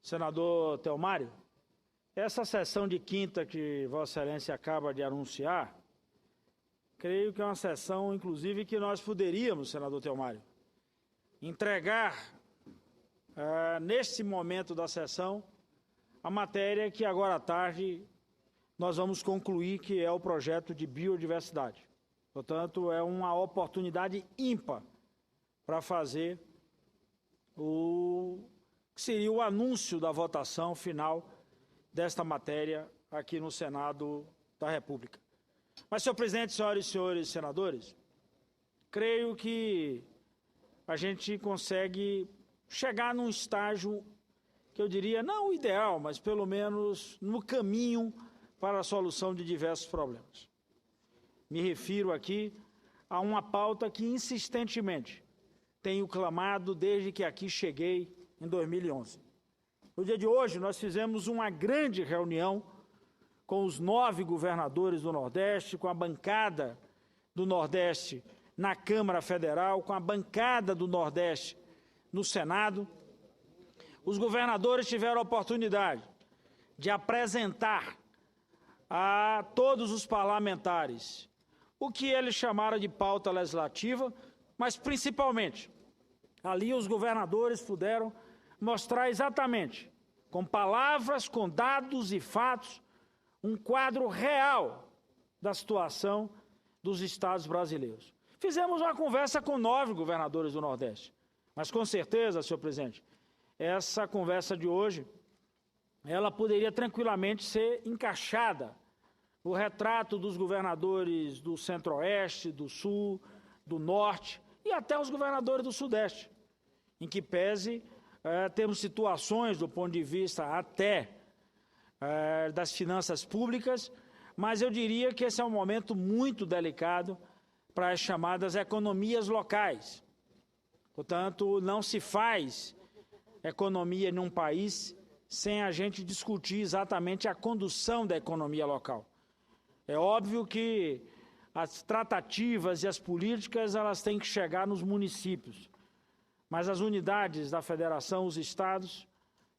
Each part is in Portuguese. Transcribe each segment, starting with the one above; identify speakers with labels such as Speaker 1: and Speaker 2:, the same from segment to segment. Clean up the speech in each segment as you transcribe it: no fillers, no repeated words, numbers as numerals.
Speaker 1: Senador Telmário, essa sessão de quinta que Vossa Excelência acaba de anunciar, creio que é uma sessão, inclusive, que nós poderíamos, senador Telmário, entregar, neste momento da sessão, a matéria que agora à tarde nós vamos concluir, que é o projeto de biodiversidade. Portanto, é uma oportunidade ímpar para fazer o que seria o anúncio da votação final desta matéria aqui no Senado da República. Mas, senhor presidente, senhoras e senhores senadores, creio que a gente consegue chegar num estágio que eu diria, não o ideal, mas pelo menos no caminho para a solução de diversos problemas. Me refiro aqui a uma pauta que insistentemente tenho clamado desde que aqui cheguei em 2011. No dia de hoje, nós fizemos uma grande reunião com os 9 governadores do Nordeste, com a bancada do Nordeste na Câmara Federal, com a bancada do Nordeste no Senado. Os governadores tiveram a oportunidade de apresentar a todos os parlamentares o que eles chamaram de pauta legislativa, mas principalmente, ali os governadores puderam mostrar exatamente, com palavras, com dados e fatos, um quadro real da situação dos estados brasileiros. Fizemos uma conversa com 9 governadores do Nordeste, mas com certeza, senhor presidente, essa conversa de hoje, ela poderia tranquilamente ser encaixada no retrato dos governadores do Centro-Oeste, do Sul, do Norte e até os governadores do Sudeste, em que pese temos situações do ponto de vista até das finanças públicas, mas eu diria que esse é um momento muito delicado para as chamadas economias locais. Portanto, não se faz economia num país sem a gente discutir exatamente a condução da economia local. É óbvio que as tratativas e as políticas elas têm que chegar nos municípios, mas as unidades da federação, os estados,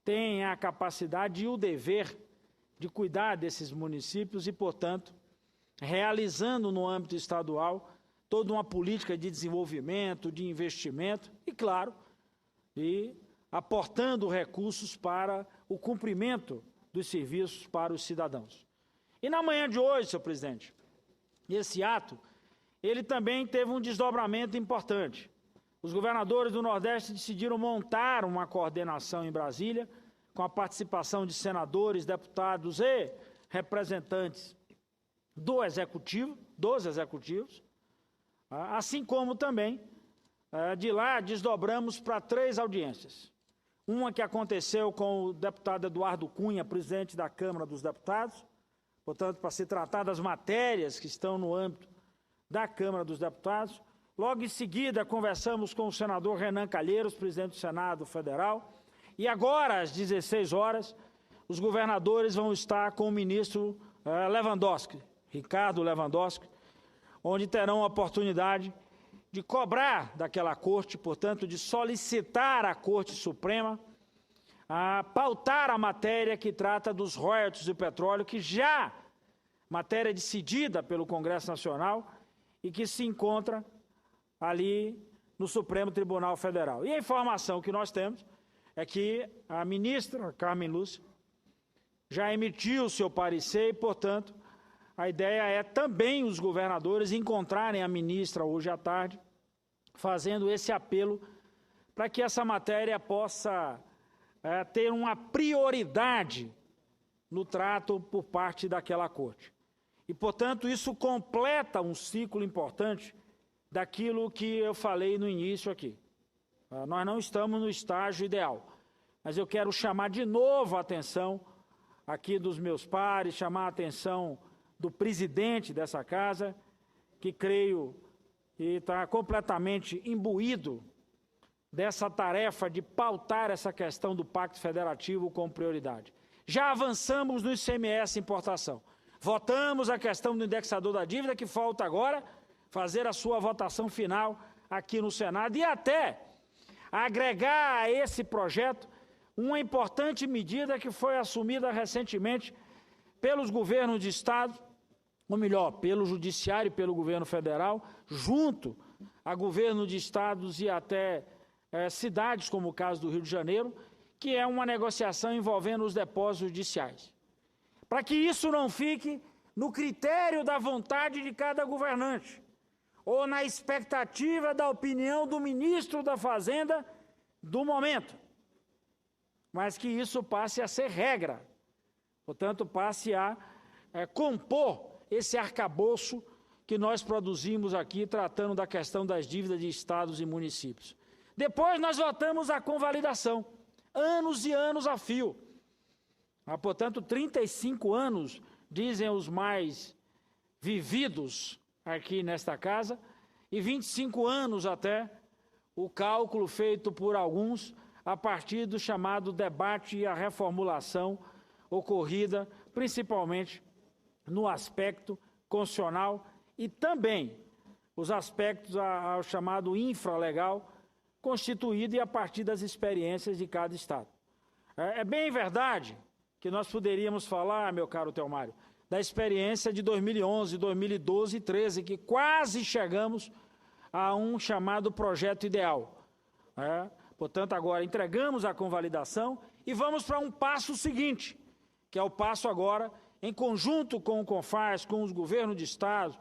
Speaker 1: têm a capacidade e o dever de cuidar desses municípios e, portanto, realizando no âmbito estadual toda uma política de desenvolvimento, de investimento e, claro, aportando recursos para o cumprimento dos serviços para os cidadãos. E na manhã de hoje, senhor presidente, esse ato, ele também teve um desdobramento importante. Os governadores do Nordeste decidiram montar uma coordenação em Brasília, com a participação de senadores, deputados e representantes dos executivos, assim como também, de lá, desdobramos para 3 audiências. Uma que aconteceu com o deputado Eduardo Cunha, presidente da Câmara dos Deputados, portanto, para se tratar das matérias que estão no âmbito da Câmara dos Deputados. Logo em seguida, conversamos com o senador Renan Calheiros, presidente do Senado Federal, e agora, às 16 horas, os governadores vão estar com o ministro Lewandowski, Ricardo Lewandowski, onde terão a oportunidade de cobrar daquela corte, portanto, de solicitar à Corte Suprema a pautar a matéria que trata dos royalties do petróleo, que já matéria decidida pelo Congresso Nacional e que se encontra ali no Supremo Tribunal Federal. E a informação que nós temos é que a ministra Carmen Lúcia já emitiu seu parecer e, portanto, a ideia é também os governadores encontrarem a ministra hoje à tarde, fazendo esse apelo para que essa matéria possa ter uma prioridade no trato por parte daquela corte. E, portanto, isso completa um ciclo importante daquilo que eu falei no início aqui. Nós não estamos no estágio ideal, mas eu quero chamar de novo a atenção aqui dos meus pares, chamar a atenção do presidente dessa casa, que creio que está completamente imbuído dessa tarefa de pautar essa questão do Pacto Federativo com prioridade. Já avançamos no ICMS importação. Votamos a questão do indexador da dívida, que falta agora fazer a sua votação final aqui no Senado e até agregar a esse projeto uma importante medida que foi assumida recentemente pelos governos de Estado, ou melhor, pelo Judiciário e pelo governo federal, junto a governo de estados e até cidades, como o caso do Rio de Janeiro, que é uma negociação envolvendo os depósitos judiciais. Para que isso não fique no critério da vontade de cada governante, ou na expectativa da opinião do ministro da Fazenda do momento, mas que isso passe a ser regra, portanto, passe a compor esse arcabouço que nós produzimos aqui, tratando da questão das dívidas de estados e municípios. Depois nós votamos a convalidação, anos e anos a fio. Portanto, 35 anos, dizem os mais vividos aqui nesta casa, e 25 anos até o cálculo feito por alguns a partir do chamado debate e a reformulação ocorrida principalmente no aspecto constitucional e também os aspectos ao chamado infralegal constituído e a partir das experiências de cada Estado. É bem verdade que nós poderíamos falar, meu caro Theomário, da experiência de 2011, 2012 e 2013, que quase chegamos a um chamado projeto ideal. Portanto, agora entregamos a convalidação e vamos para um passo seguinte, que é o passo agora, em conjunto com o CONFAS, com os governos de Estado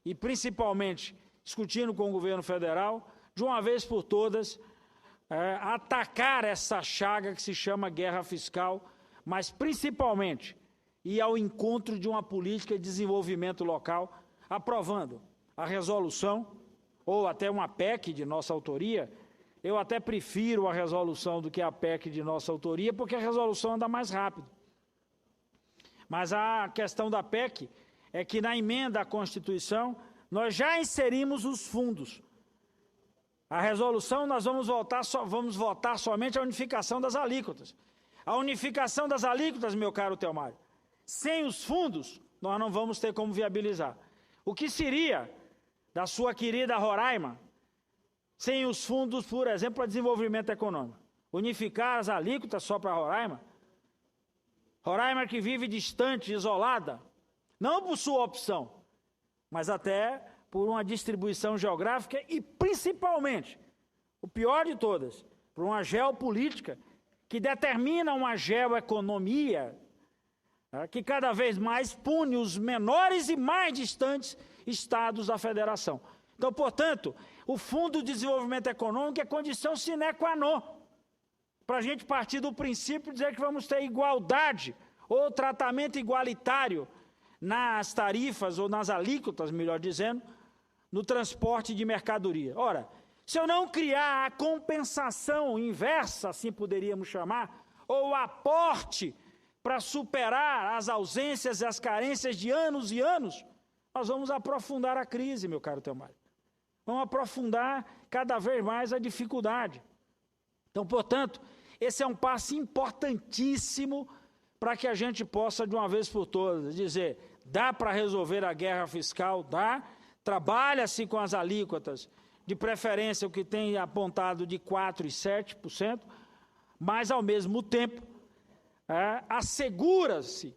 Speaker 1: e principalmente discutindo com o governo federal, de uma vez por todas, atacar essa chaga que se chama guerra fiscal, mas principalmente ir ao encontro de uma política de desenvolvimento local, aprovando a resolução, ou até uma PEC de nossa autoria. Eu até prefiro a resolução do que a PEC de nossa autoria, porque a resolução anda mais rápido. Mas a questão da PEC é que na emenda à Constituição nós já inserimos os fundos. A resolução nós vamos votar somente a unificação das alíquotas. A unificação das alíquotas, meu caro Theomário, sem os fundos nós não vamos ter como viabilizar. O que seria da sua querida Roraima sem os fundos, por exemplo, para desenvolvimento econômico? Unificar as alíquotas só para Roraima? Roraima que vive distante, isolada, não por sua opção, mas até por uma distribuição geográfica e, principalmente, o pior de todas, por uma geopolítica que determina uma geoeconomia que cada vez mais pune os menores e mais distantes estados da federação. Então, portanto, o Fundo de Desenvolvimento Econômico é condição sine qua non para a gente partir do princípio de dizer que vamos ter igualdade ou tratamento igualitário nas tarifas ou nas alíquotas, melhor dizendo, no transporte de mercadoria. Ora, se eu não criar a compensação inversa, assim poderíamos chamar, ou aporte para superar as ausências e as carências de anos e anos, nós vamos aprofundar a crise, meu caro Theomário. Vamos aprofundar cada vez mais a dificuldade. Então, portanto, esse é um passo importantíssimo para que a gente possa, de uma vez por todas, dizer, dá para resolver a guerra fiscal, dá, trabalha-se com as alíquotas, de preferência o que tem apontado de 4% e 7%, mas, ao mesmo tempo, assegura-se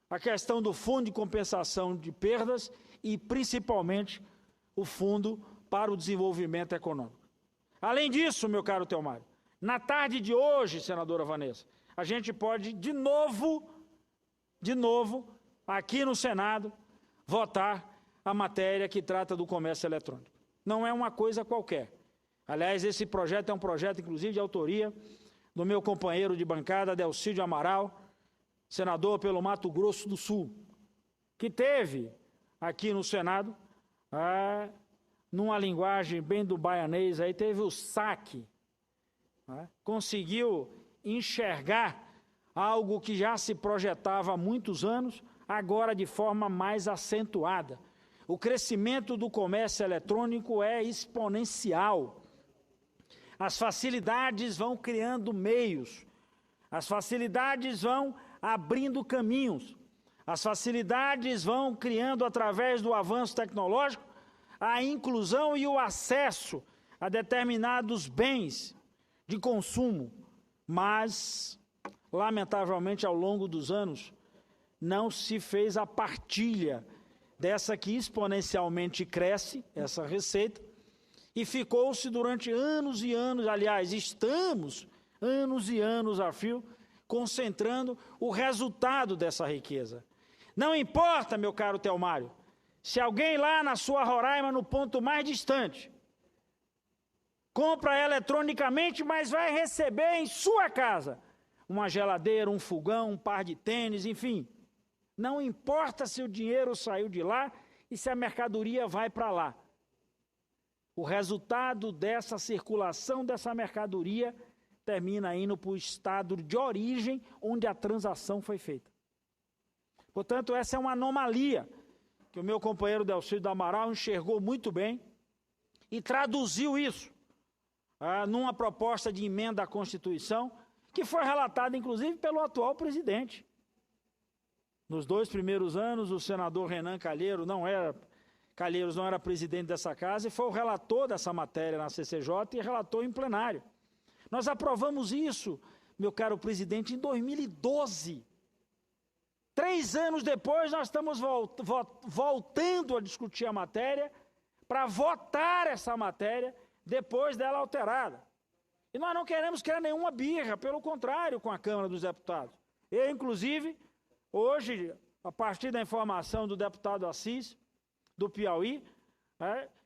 Speaker 1: a questão do fundo de compensação de perdas e, principalmente, o fundo para o desenvolvimento econômico. Além disso, meu caro Theomário, na tarde de hoje, senadora Vanessa, a gente pode, de novo, aqui no Senado, votar a matéria que trata do comércio eletrônico. Não é uma coisa qualquer. Aliás, esse projeto é um projeto, inclusive, de autoria do meu companheiro de bancada, Delcídio Amaral, senador pelo Mato Grosso do Sul, que teve aqui no Senado, numa linguagem bem do baianês, aí teve o saque, conseguiu enxergar algo que já se projetava há muitos anos, agora de forma mais acentuada. O crescimento do comércio eletrônico é exponencial. As facilidades vão criando meios, as facilidades vão abrindo caminhos, as facilidades vão criando, através do avanço tecnológico, a inclusão e o acesso a determinados bens de consumo, mas, lamentavelmente, ao longo dos anos, não se fez a partilha dessa que exponencialmente cresce, essa receita, e ficou-se durante anos e anos, aliás, estamos anos e anos a fio, concentrando o resultado dessa riqueza. Não importa, meu caro Telmário, se alguém lá na sua Roraima, no ponto mais distante, compra eletronicamente, mas vai receber em sua casa uma geladeira, um fogão, um par de tênis, enfim. Não importa se o dinheiro saiu de lá e se a mercadoria vai para lá. O resultado dessa circulação dessa mercadoria termina indo para o estado de origem onde a transação foi feita. Portanto, essa é uma anomalia que o meu companheiro Delcídio do Amaral enxergou muito bem e traduziu isso numa proposta de emenda à Constituição, que foi relatada, inclusive, pelo atual presidente. Nos 2 primeiros anos, o senador Renan Calheiros não era presidente dessa casa e foi o relator dessa matéria na CCJ e relatou em plenário. Nós aprovamos isso, meu caro presidente, em 2012. 3 anos depois, nós estamos voltando a discutir a matéria para votar essa matéria depois dela alterada. E nós não queremos criar nenhuma birra, pelo contrário, com a Câmara dos Deputados. Eu, inclusive, hoje, a partir da informação do deputado Assis, do Piauí,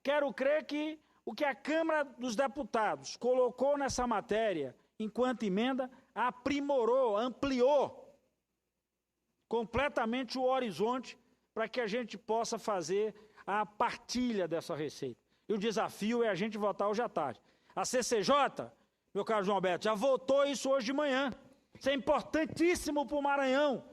Speaker 1: quero crer que o que a Câmara dos Deputados colocou nessa matéria, enquanto emenda, aprimorou, ampliou completamente o horizonte para que a gente possa fazer a partilha dessa receita. E o desafio é a gente votar hoje à tarde. A CCJ, meu caro João Alberto, já votou isso hoje de manhã. Isso é importantíssimo para o Maranhão,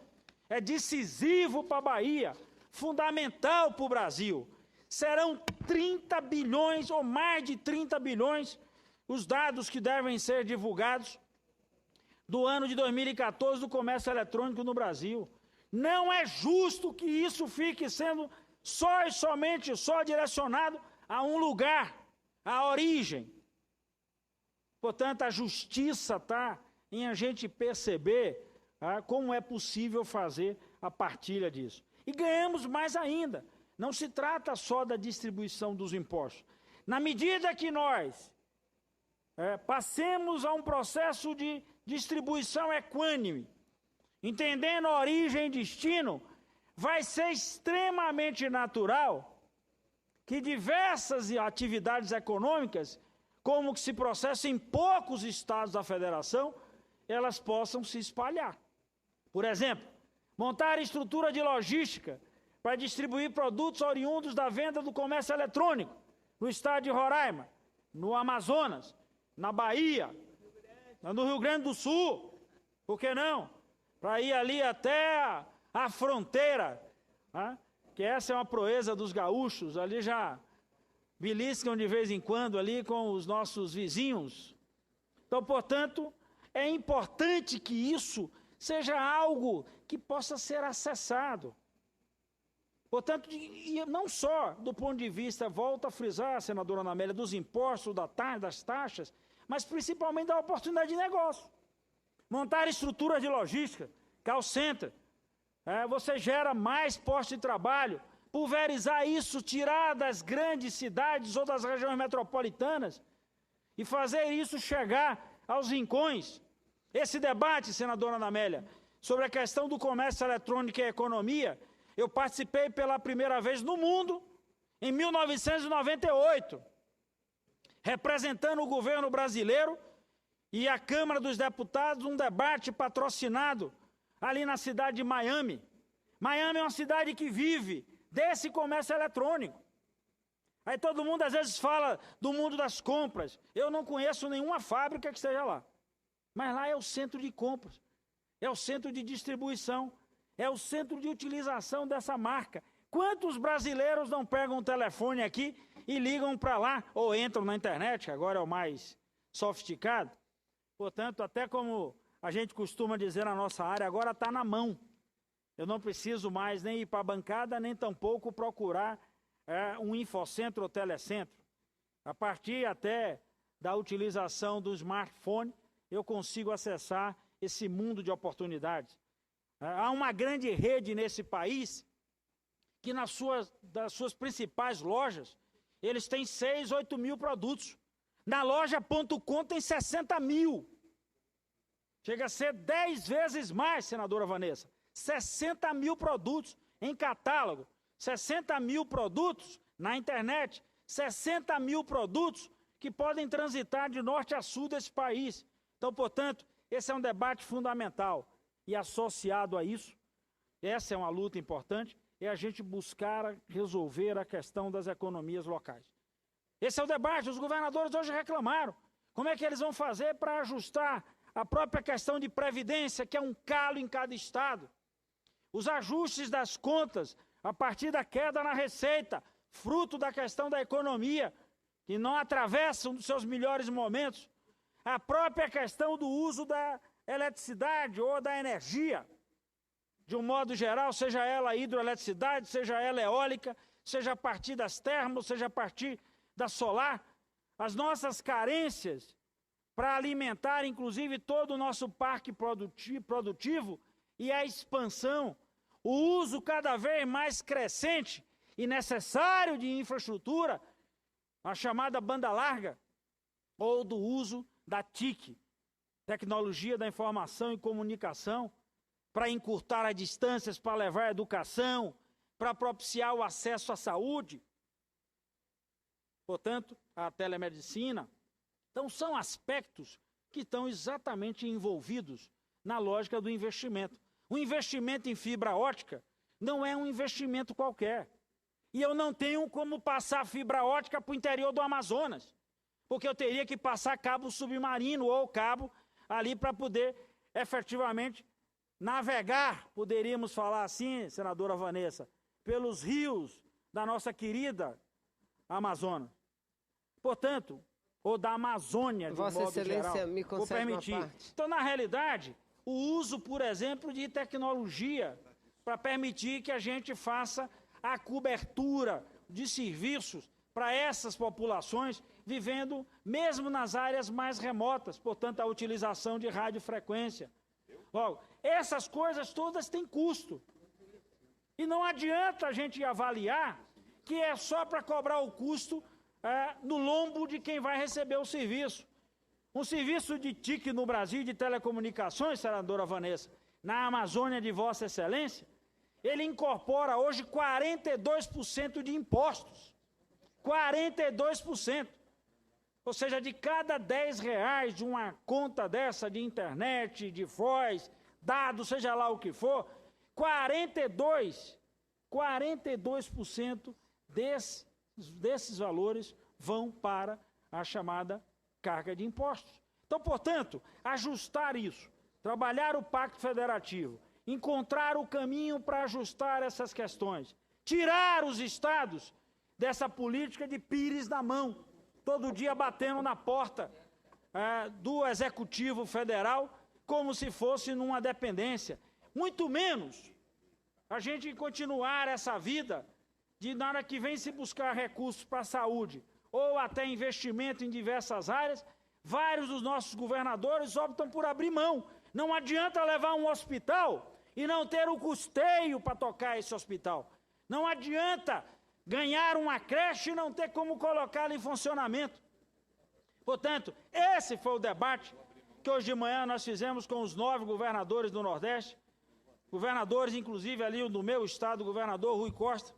Speaker 1: é decisivo para a Bahia, fundamental para o Brasil. Serão 30 bilhões ou mais de 30 bilhões os dados que devem ser divulgados do ano de 2014 do comércio eletrônico no Brasil. Não é justo que isso fique sendo só e somente direcionado a um lugar, a origem. Portanto, a justiça está em a gente perceber como é possível fazer a partilha disso. E ganhamos mais ainda. Não se trata só da distribuição dos impostos. Na medida que nós passemos a um processo de distribuição equânime, entendendo a origem e destino, vai ser extremamente natural que diversas atividades econômicas, como que se processam em poucos estados da federação, elas possam se espalhar. Por exemplo, montar estrutura de logística para distribuir produtos oriundos da venda do comércio eletrônico no estado de Roraima, no Amazonas, na Bahia, no Rio Grande do Sul, por que não? Para ir ali até a fronteira, que essa é uma proeza dos gaúchos, ali já beliscam de vez em quando ali com os nossos vizinhos. Então, portanto, é importante que isso seja algo que possa ser acessado. Portanto, e não só do ponto de vista, volto a frisar, senadora Ana Amélia, dos impostos, das taxas, mas principalmente da oportunidade de negócio. Montar estruturas de logística, call center, você gera mais postos de trabalho, pulverizar isso, tirar das grandes cidades ou das regiões metropolitanas e fazer isso chegar aos rincões. Esse debate, senadora Ana Amélia, sobre a questão do comércio eletrônico e a economia, eu participei pela primeira vez no mundo em 1998, representando o governo brasileiro e a Câmara dos Deputados, um debate patrocinado ali na cidade de Miami. Miami é uma cidade que vive desse comércio eletrônico. Aí todo mundo às vezes fala do mundo das compras. Eu não conheço nenhuma fábrica que esteja lá. Mas lá é o centro de compras, é o centro de distribuição, é o centro de utilização dessa marca. Quantos brasileiros não pegam o telefone aqui e ligam para lá, ou entram na internet, que agora é o mais sofisticado? Portanto, até como a gente costuma dizer na nossa área, agora está na mão. Eu não preciso mais nem ir para a bancada, nem tampouco procurar um infocentro ou telecentro. A partir até da utilização do smartphone, eu consigo acessar esse mundo de oportunidades. Há uma grande rede nesse país que das suas principais lojas, eles têm 6, 8 mil produtos. Na loja.com tem 60 mil. Chega a ser 10 vezes mais, senadora Vanessa. 60 mil produtos em catálogo, 60 mil produtos na internet, 60 mil produtos que podem transitar de norte a sul desse país. Então, portanto, esse é um debate fundamental. E associado a isso, essa é uma luta importante, é a gente buscar resolver a questão das economias locais. Esse é o debate. Os governadores hoje reclamaram. Como é que eles vão fazer para ajustar a própria questão de previdência, que é um calo em cada estado? Os ajustes das contas, a partir da queda na receita, fruto da questão da economia, que não atravessa um dos seus melhores momentos. A própria questão do uso da eletricidade ou da energia, de um modo geral, seja ela hidroeletricidade, seja ela eólica, seja a partir das termos, seja a partir da solar, as nossas carências para alimentar, inclusive, todo o nosso parque produtivo e a expansão, o uso cada vez mais crescente e necessário de infraestrutura, a chamada banda larga, ou do uso da TIC, Tecnologia da Informação e Comunicação, para encurtar as distâncias, para levar a educação, para propiciar o acesso à saúde, portanto, a telemedicina. Então, são aspectos que estão exatamente envolvidos na lógica do investimento. O investimento em fibra ótica não é um investimento qualquer. E eu não tenho como passar fibra ótica para o interior do Amazonas, porque eu teria que passar cabo submarino ou cabo ali para poder efetivamente navegar, poderíamos falar assim, senadora Vanessa, pelos rios da nossa querida Amazonas. Portanto, ou da Amazônia, de
Speaker 2: Vossa
Speaker 1: modo
Speaker 2: Excelência,
Speaker 1: geral.
Speaker 2: me concede uma parte.
Speaker 1: Então, na realidade, o uso, por exemplo, de tecnologia para permitir que a gente faça a cobertura de serviços para essas populações vivendo mesmo nas áreas mais remotas, portanto, a utilização de radiofrequência. Logo, essas coisas todas têm custo. E não adianta a gente avaliar que é só para cobrar o custo no lombo de quem vai receber o serviço. Um serviço de TIC no Brasil, de telecomunicações, senadora Vanessa, na Amazônia de Vossa Excelência, ele incorpora hoje 42% de impostos. 42%. Ou seja, de cada R$10 de uma conta dessa de internet, de voz, dados, seja lá o que for, 42% desses valores vão para a chamada carga de impostos. Então, portanto, ajustar isso, trabalhar o Pacto Federativo, encontrar o caminho para ajustar essas questões, tirar os estados dessa política de pires na mão, todo dia batendo na porta do Executivo Federal, como se fosse numa dependência. Muito menos a gente continuar essa vida de, na hora que vem se buscar recursos para a saúde, ou até investimento em diversas áreas, vários dos nossos governadores optam por abrir mão. Não adianta levar um hospital e não ter o custeio para tocar esse hospital. Não adianta ganhar uma creche e não ter como colocá-la em funcionamento. Portanto, esse foi o debate que hoje de manhã nós fizemos com os 9 governadores do Nordeste, governadores, inclusive ali do meu estado, o governador Rui Costa,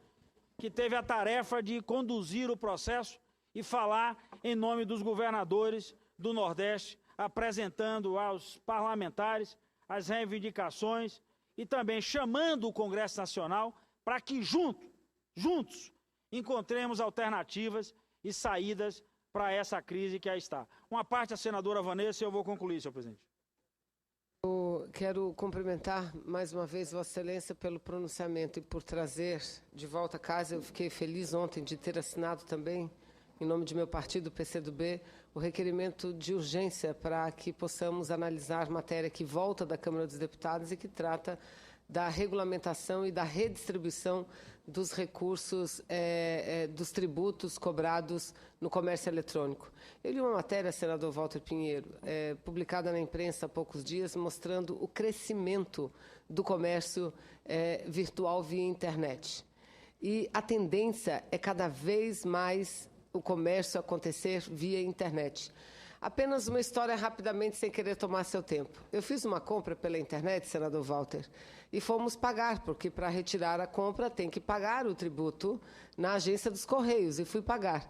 Speaker 1: que teve a tarefa de conduzir o processo e falar em nome dos governadores do Nordeste, apresentando aos parlamentares as reivindicações e também chamando o Congresso Nacional para que juntos, encontremos alternativas e saídas para essa crise que aí está. Uma parte a senadora Vanessa e eu vou concluir, senhor presidente.
Speaker 2: Eu quero cumprimentar mais uma vez Vossa Excelência pelo pronunciamento e por trazer de volta a casa. Eu fiquei feliz ontem de ter assinado também em nome de meu partido, PCdoB, o requerimento de urgência para que possamos analisar matéria que volta da Câmara dos Deputados e que trata da regulamentação e da redistribuição dos recursos, dos tributos cobrados no comércio eletrônico. Eu li uma matéria, senador Walter Pinheiro, publicada na imprensa há poucos dias, mostrando o crescimento do comércio virtual via internet. E a tendência é cada vez mais o comércio acontecer via internet. Apenas uma história rapidamente, sem querer tomar seu tempo. Eu fiz uma compra pela internet, senador Walter, e fomos pagar, porque para retirar a compra tem que pagar o tributo na agência dos Correios, e fui pagar.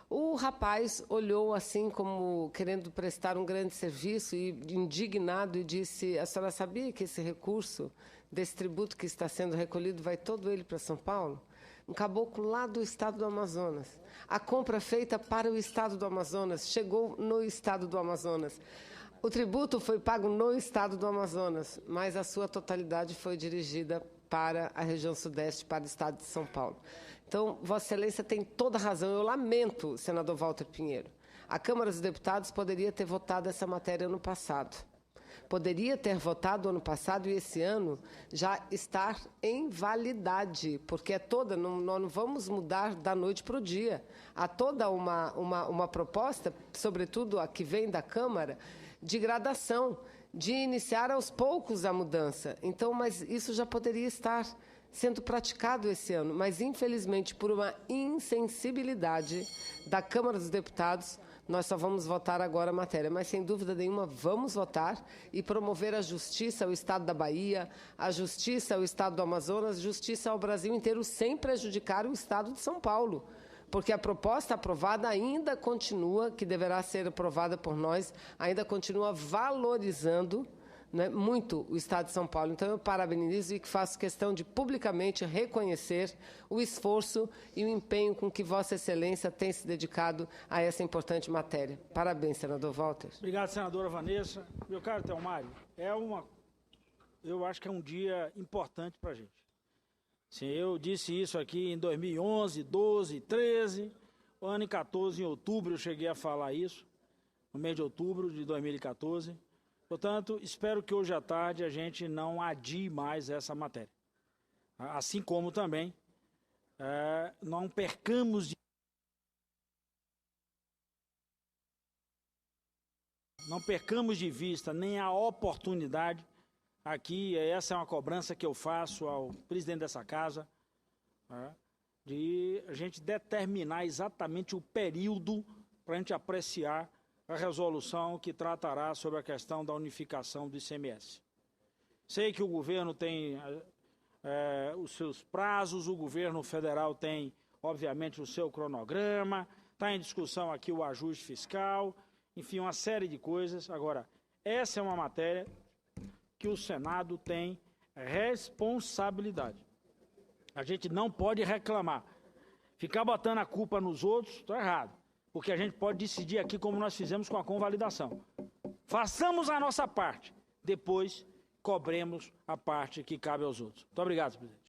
Speaker 2: O rapaz olhou assim como querendo prestar um grande serviço e indignado e disse: a senhora sabia que esse recurso desse tributo que está sendo recolhido vai todo ele para São Paulo? Um caboclo lá do estado do Amazonas. A compra feita para o estado do Amazonas chegou no estado do Amazonas. O tributo foi pago no estado do Amazonas, mas a sua totalidade foi dirigida para a região sudeste, para o estado de São Paulo. Então, Vossa Excelência tem toda a razão. Eu lamento, senador Walter Pinheiro. A Câmara dos Deputados poderia ter votado essa matéria ano passado. Poderia ter votado ano passado e esse ano já estar em validade, porque nós não vamos mudar da noite para o dia. Há toda uma proposta, sobretudo a que vem da Câmara, de gradação, de iniciar aos poucos a mudança. Então, mas isso já poderia estar sendo praticado esse ano, mas infelizmente por uma insensibilidade da Câmara dos Deputados, nós só vamos votar agora a matéria, mas sem dúvida nenhuma vamos votar e promover a justiça ao Estado da Bahia, a justiça ao Estado do Amazonas, justiça ao Brasil inteiro, sem prejudicar o Estado de São Paulo. Porque a proposta aprovada ainda continua, que deverá ser aprovada por nós, ainda continua valorizando, né, muito o Estado de São Paulo. Então, eu parabenizo e faço questão de publicamente reconhecer o esforço e o empenho com que Vossa Excelência tem se dedicado a essa importante matéria. Parabéns, senador Walter.
Speaker 1: Obrigado, senadora Vanessa. Meu caro Theomário, eu acho que é um dia importante para a gente. Sim, eu disse isso aqui em 2011, 12, 13, o ano em 14, em outubro, eu cheguei a falar isso, no mês de outubro de 2014. Portanto, espero que hoje à tarde a gente não adie mais essa matéria. Assim como também não percamos de vista nem a oportunidade. Aqui, essa é uma cobrança que eu faço ao presidente dessa casa, de a gente determinar exatamente o período para a gente apreciar a resolução que tratará sobre a questão da unificação do ICMS. Sei que o governo tem os seus prazos, o governo federal tem, obviamente, o seu cronograma, está em discussão aqui o ajuste fiscal, enfim, uma série de coisas. Agora, essa é uma matéria que o Senado tem responsabilidade. A gente não pode reclamar. Ficar botando a culpa nos outros, está errado. Porque a gente pode decidir aqui como nós fizemos com a convalidação. Façamos a nossa parte. Depois, cobremos a parte que cabe aos outros. Muito obrigado, presidente.